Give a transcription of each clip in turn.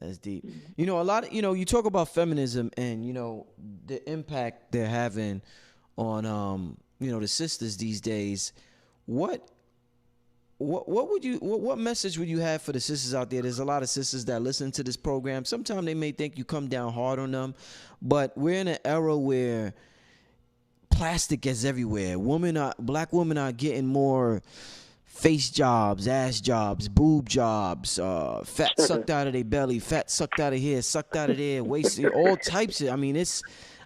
That's deep. You know, a lot of, you talk about feminism and, the impact they're having on, the sisters these days. What message would you have for the sisters out there? There's a lot of sisters that listen to this program. Sometimes they may think you come down hard on them, but we're in an era where plastic is everywhere. Black women are getting more face jobs, ass jobs, boob jobs, fat sucked out of their belly, fat sucked out of here, sucked out of there, wasted, all types of. I mean,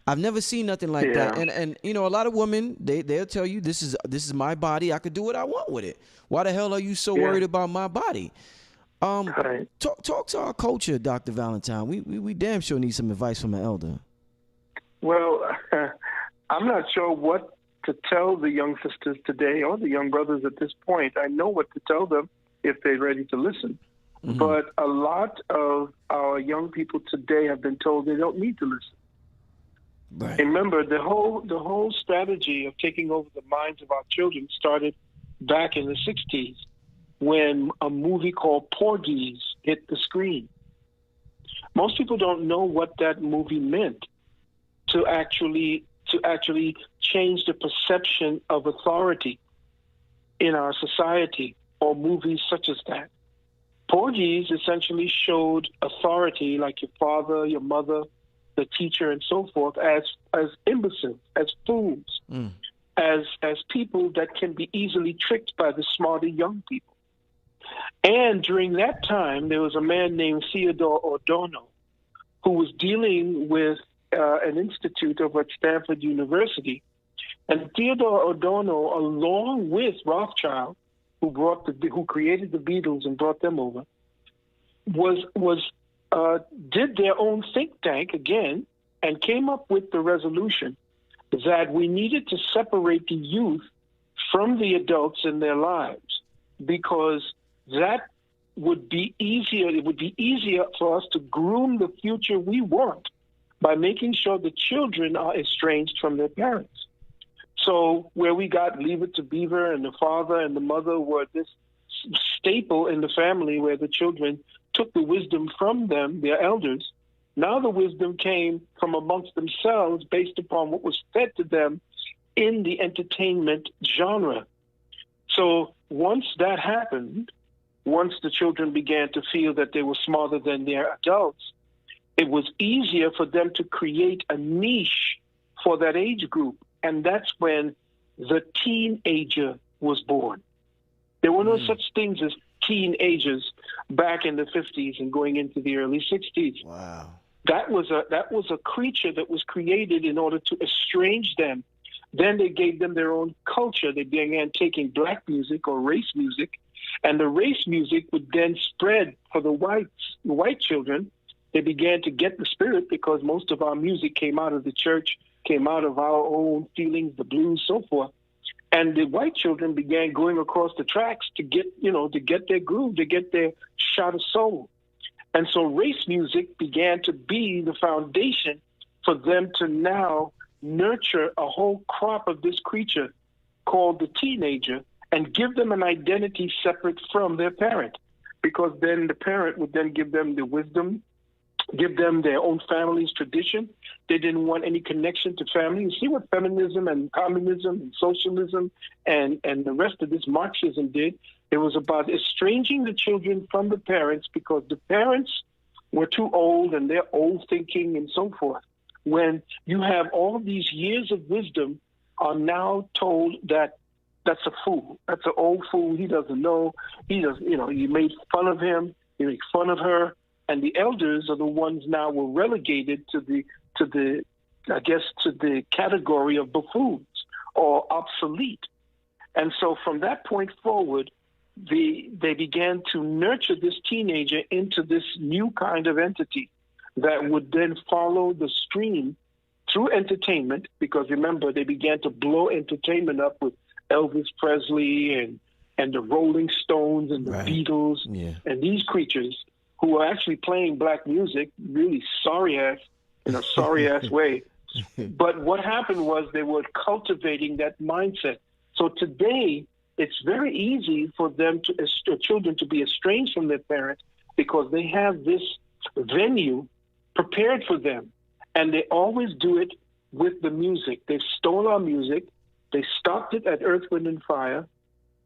I've never seen nothing like that. And a lot of women, they'll tell you this is my body. I could do what I want with it. Why the hell are you so worried about my body? Talk to our culture, Dr. Valentine. We damn sure need some advice from an elder. Well, I'm not sure what to tell the young sisters today or the young brothers at this point. I know what to tell them if they're ready to listen. Mm-hmm. But a lot of our young people today have been told they don't need to listen. Right. Remember, the whole strategy of taking over the minds of our children started back in the 60s when a movie called Porgies hit the screen. Most people don't know what that movie meant to actually change the perception of authority in our society, or movies such as that. Porgies essentially showed authority, like your father, your mother, the teacher, and so forth, as imbeciles, as fools, as people that can be easily tricked by the smarter young people. And during that time, there was a man named Theodore Adorno who was dealing with an institute over at Stanford University. And Theodore Adorno, along with Rothschild, who created the Beatles and brought them over, did their own think tank again and came up with the resolution that we needed to separate the youth from the adults in their lives, because that would be easier. It would be easier for us to groom the future we want by making sure the children are estranged from their parents. So where we got Leave It to Beaver, and the father and the mother were this staple in the family where the children took the wisdom from them, their elders, now the wisdom came from amongst themselves based upon what was fed to them in the entertainment genre. So once that happened, once the children began to feel that they were smarter than their adults, it was easier for them to create a niche for that age group. And that's when the teenager was born. There were no such things as teenagers back in the 50s and going into the early 60s. Wow. That was a creature that was created in order to estrange them. Then they gave them their own culture. They began taking black music or race music, and the race music would then spread for the white children. They began to get the spirit, because most of our music came out of the church, came out of our own feelings, the blues, so forth. And the white children began going across the tracks to get their groove, to get their shot of soul. And so race music began to be the foundation for them to now nurture a whole crop of this creature called the teenager and give them an identity separate from their parent, because then the parent would then give them the wisdom, give them their own family's tradition. They didn't want any connection to family. You see what feminism and communism and socialism and the rest of this Marxism did? It was about estranging the children from the parents, because the parents were too old and they're old thinking and so forth. When you have all these years of wisdom are now told that that's a fool. That's an old fool. He doesn't know. He doesn't, you made fun of him. You make fun of her. And the elders are the ones now were relegated to the category of buffoons or obsolete. And so from that point forward, they began to nurture this teenager into this new kind of entity that would then follow the stream through entertainment, because remember, they began to blow entertainment up with Elvis Presley and the Rolling Stones and the Beatles and these creatures who are actually playing black music, really in a sorry ass way. But what happened was they were cultivating that mindset. So today, it's very easy for them children to be estranged from their parents, because they have this venue prepared for them. And they always do it with the music. They stole our music. They stopped it at Earth, Wind, and Fire.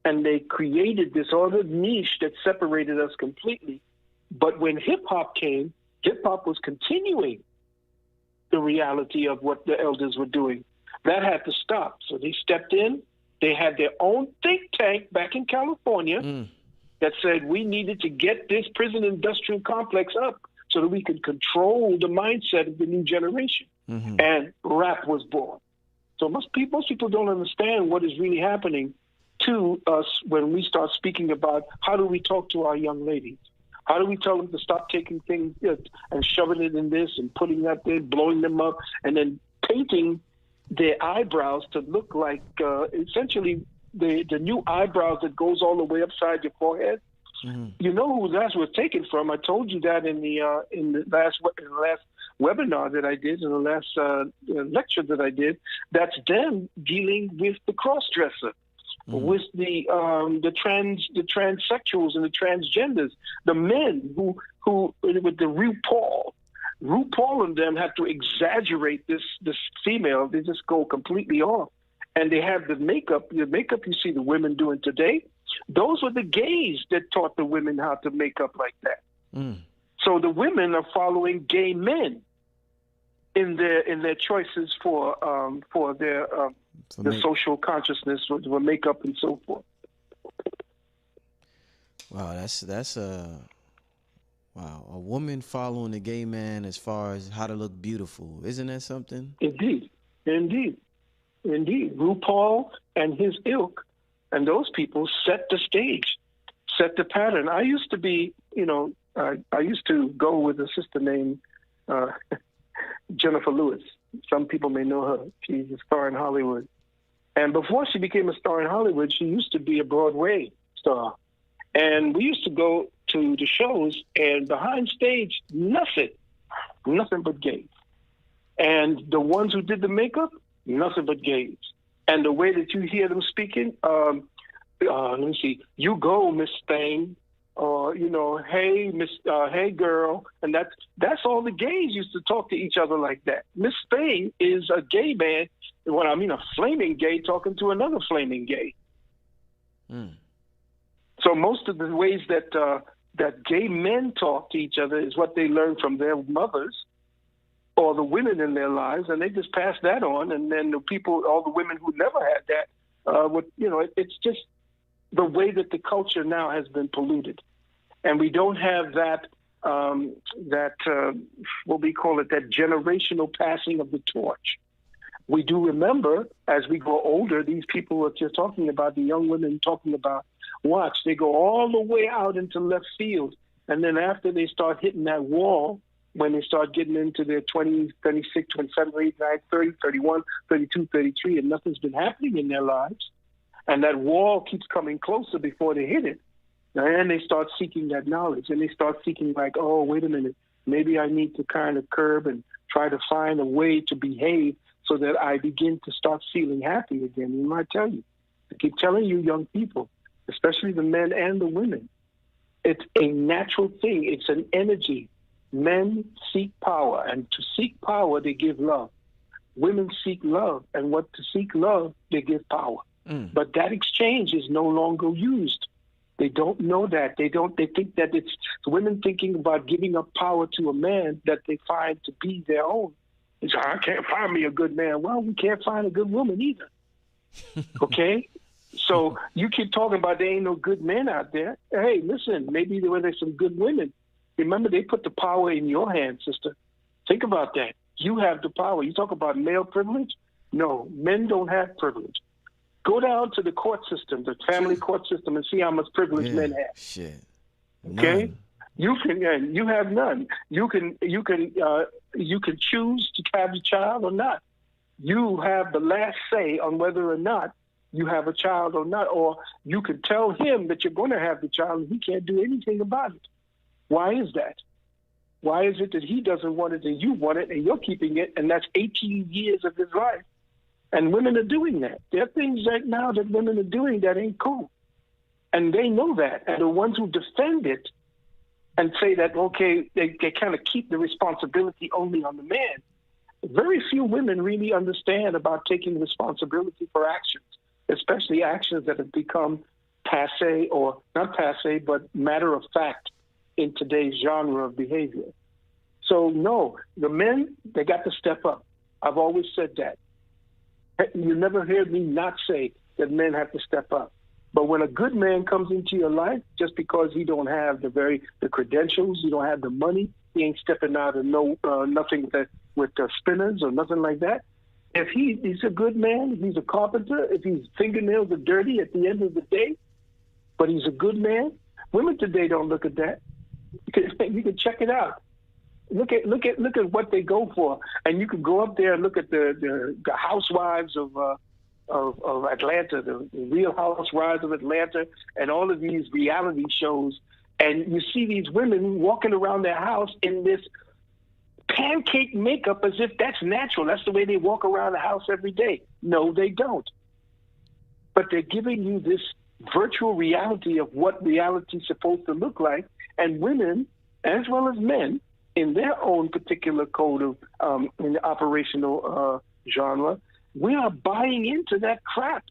And they created this other niche that separated us completely. But when hip-hop came, hip-hop was continuing the reality of what the elders were doing. That had to stop. So they stepped in. They had their own think tank back in California that said we needed to get this prison industrial complex up so that we could control the mindset of the new generation. And rap was born. So most people don't understand what is really happening to us when we start speaking about how do we talk to our young ladies? How do we tell them to stop taking things and shoving it in this and putting that there, blowing them up, and then painting their eyebrows to look like essentially the new eyebrows that goes all the way upside your forehead? You know who that was taken from? I told you that in the last webinar that I did, in the last lecture that I did. That's them dealing with the cross-dresser, with the transsexuals and the transgenders, the men who with the RuPaul and them have to exaggerate this female. They just go completely off, and they have the makeup. The makeup you see the women doing today, those were the gays that taught the women how to make up like that. So the women are following gay men in their choices for their social consciousness, for makeup and so forth. Wow, that's wow, a woman following a gay man as far as how to look beautiful. Isn't that something? Indeed. RuPaul and his ilk and those people set the stage, set the pattern. I used to be, I used to go with a sister named Jennifer Lewis. Some people may know her. She's a star in Hollywood. And before she became a star in Hollywood, she used to be a Broadway star. And we used to go to the shows, and behind stage, nothing but gays. And the ones who did the makeup, nothing but gays. And the way that you hear them speaking, let me see, you go, Miss Thing, or hey, Miss, hey, girl, and that's all the gays used to talk to each other like that. Miss Thing is a gay man, a flaming gay talking to another flaming gay. So most of the ways that gay men talk to each other is what they learned from their mothers or the women in their lives, and they just pass that on. And then all the women who never had that, it's just the way that the culture now has been polluted. And we don't have that what we call it, that generational passing of the torch. We do remember, as we grow older, these people that you're talking about, the young women talking about, watch, they go all the way out into left field. And then after they start hitting that wall, when they start getting into their 20s, 26, 27, 29, 30, 31, 32, 33, and nothing's been happening in their lives, and that wall keeps coming closer before they hit it, and they start seeking that knowledge, and they start seeking like, oh, wait a minute, maybe I need to kind of curb and try to find a way to behave so that I begin to start feeling happy again. And I tell you, I keep telling you, young people, especially the men and the women, it's a natural thing. It's an energy. Men seek power, and to seek power, they give love. Women seek love, and to seek love, they give power. But that exchange is no longer used. They don't know that. They think that it's women thinking about giving up power to a man that they find to be their own. It's, I can't find me a good man. Well, we can't find a good woman either. Okay? So you keep talking about there ain't no good men out there. Hey, listen, maybe there's some good women. Remember, they put the power in your hands, sister. Think about that. You have the power. You talk about male privilege? No, men don't have privilege. Go down to the court system, the family court system, and see how much privilege men have. Shit. Okay? None. You have none. You can choose to have a child or not. You have the last say on whether or not you have a child or not, or you can tell him that you're going to have the child and he can't do anything about it. Why is that? Why is it that he doesn't want it and you want it and you're keeping it, and that's 18 years of his life? And women are doing that. There are things right now that women are doing that ain't cool. And they know that. And the ones who defend it and say that, okay, they kind of keep the responsibility only on the man. Very few women really understand about taking responsibility for actions, especially actions that have become passe, or not passe, but matter of fact in today's genre of behavior. So no, the men, they got to step up. I've always said that. You never heard me not say that men have to step up. But when a good man comes into your life, just because he don't have the credentials, he don't have the money, he ain't stepping out of nothing with spinners or nothing like that. If he's a good man, if he's a carpenter, if his fingernails are dirty at the end of the day, but he's a good man, women today don't look at that. You can check it out. Look at what they go for, and you can go up there and look at the housewives of Atlanta, the Real Housewives of Atlanta, and all of these reality shows, and you see these women walking around their house in this pancake makeup as if that's natural. That's the way they walk around the house every day. No, they don't. But they're giving you this virtual reality of what reality is supposed to look like, and women, as well as men, in their own particular code of in the operational genre, we are buying into that crap.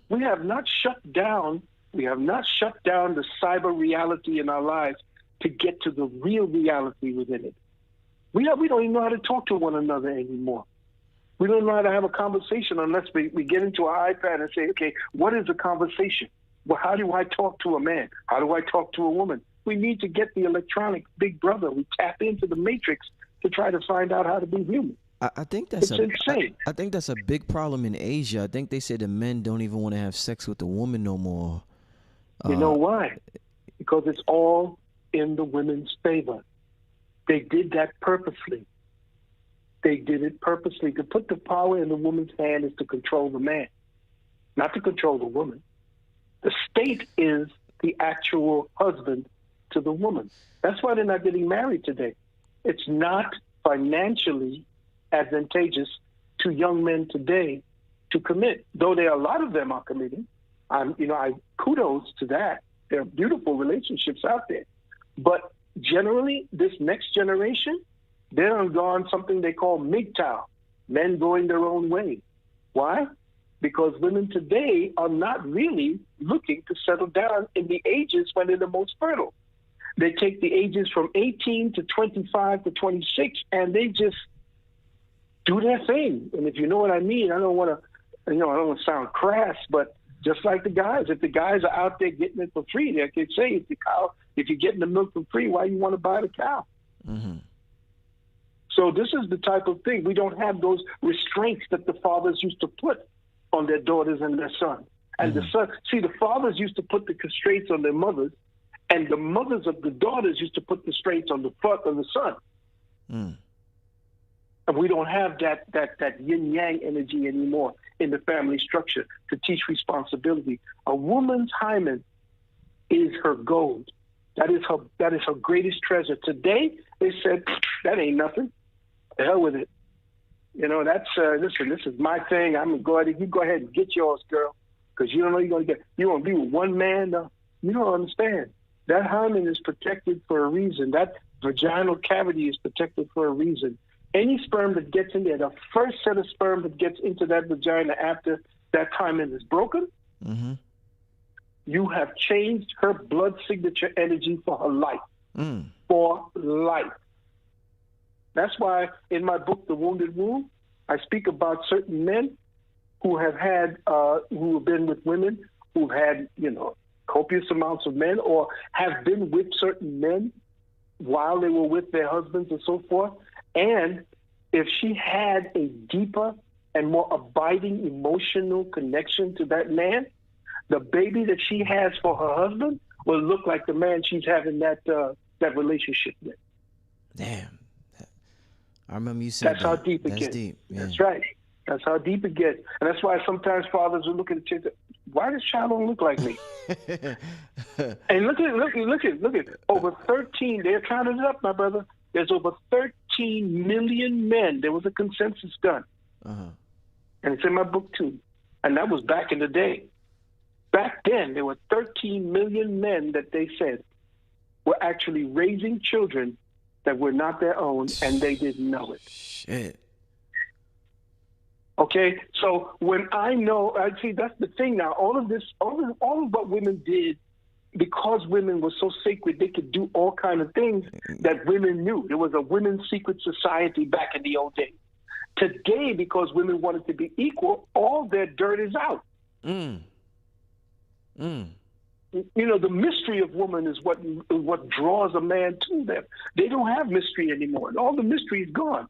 We have not shut down the cyber reality in our lives to get to the real reality within it. We don't even know how to talk to one another anymore. We don't know how to have a conversation unless we get into our iPad and say, okay, what is a conversation? Well, how do I talk to a man? How do I talk to a woman? We need to get the electronic big brother. We tap into the matrix to try to find out how to be human. I think that's insane. I think that's a big problem in Asia. I think they say the men don't even want to have sex with the woman no more. You know why? Because it's all in the women's favor. They did that purposely. They did it purposely. To put the power in the woman's hand is to control the man, not to control the woman. The state is the actual husband to the woman. That's why they're not getting married today. It's not financially advantageous to young men today to commit, though a lot of them are committing. I kudos to that. There are beautiful relationships out there. But generally, this next generation, they're on something they call MGTOW, men going their own way. Why? Because women today are not really looking to settle down in the ages when they're the most fertile. They take the ages from 18 to 25 to 26, and they just do their thing. And if you know what I mean, I don't want to sound crass, but just like the guys, if the guys are out there getting it for free, they could say, if you're getting the milk for free, why you want to buy the cow? Mm-hmm. So this is the type of thing. We don't have those restraints that the fathers used to put on their daughters and their sons. And the fathers used to put the constraints on their mothers, and the mothers of the daughters used to put the constraints on the son. Mm. And we don't have that yin-yang energy anymore in the family structure to teach responsibility. A woman's hymen is her gold. That is her greatest treasure. Today, they said, that ain't nothing. The hell with it. Listen, this is my thing. I'm going to go ahead. You go ahead and get yours, girl, because you don't know you're going to be with one man. No, you don't understand. That hymen is protected for a reason. That vaginal cavity is protected for a reason. Any sperm that gets in there, the first set of sperm that gets into that vagina after that hymen is broken, you have changed her blood signature energy for her life. For life. That's why in my book, The Wounded Womb, I speak about certain men who have been with women who've had, copious amounts of men, or have been with certain men while they were with their husbands and so forth. And if she had a deeper and more abiding emotional connection to that man, the baby that she has for her husband will look like the man she's having that relationship with. Damn. I remember you said that's how deep it gets. Deep. Yeah. That's right. That's how deep it gets. And that's why sometimes fathers will look at the kids, why does child don't look like me? And look at over 13, they're counting it up, my brother. There's over 13 million men. There was a consensus done. And it's in my book too. And that was back in the day. Back then, there were 13 million men that they said were actually raising children that were not their own, and they didn't know it. Shit. Okay, so when I know, I see that's the thing now. All of what women did, because women were so sacred, they could do all kind of things that women knew. There was a women's secret society back in the old days. Today, because women wanted to be equal, all their dirt is out. You know, the mystery of woman is what draws a man to them. They don't have mystery anymore. All the mystery is gone.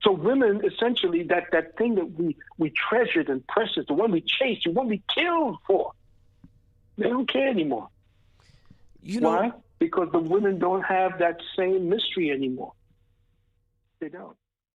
So women, essentially, that thing that we treasured and precious, the one we chased, the one we killed for, they don't care anymore. You know, why? Because the women don't have that same mystery anymore. They don't.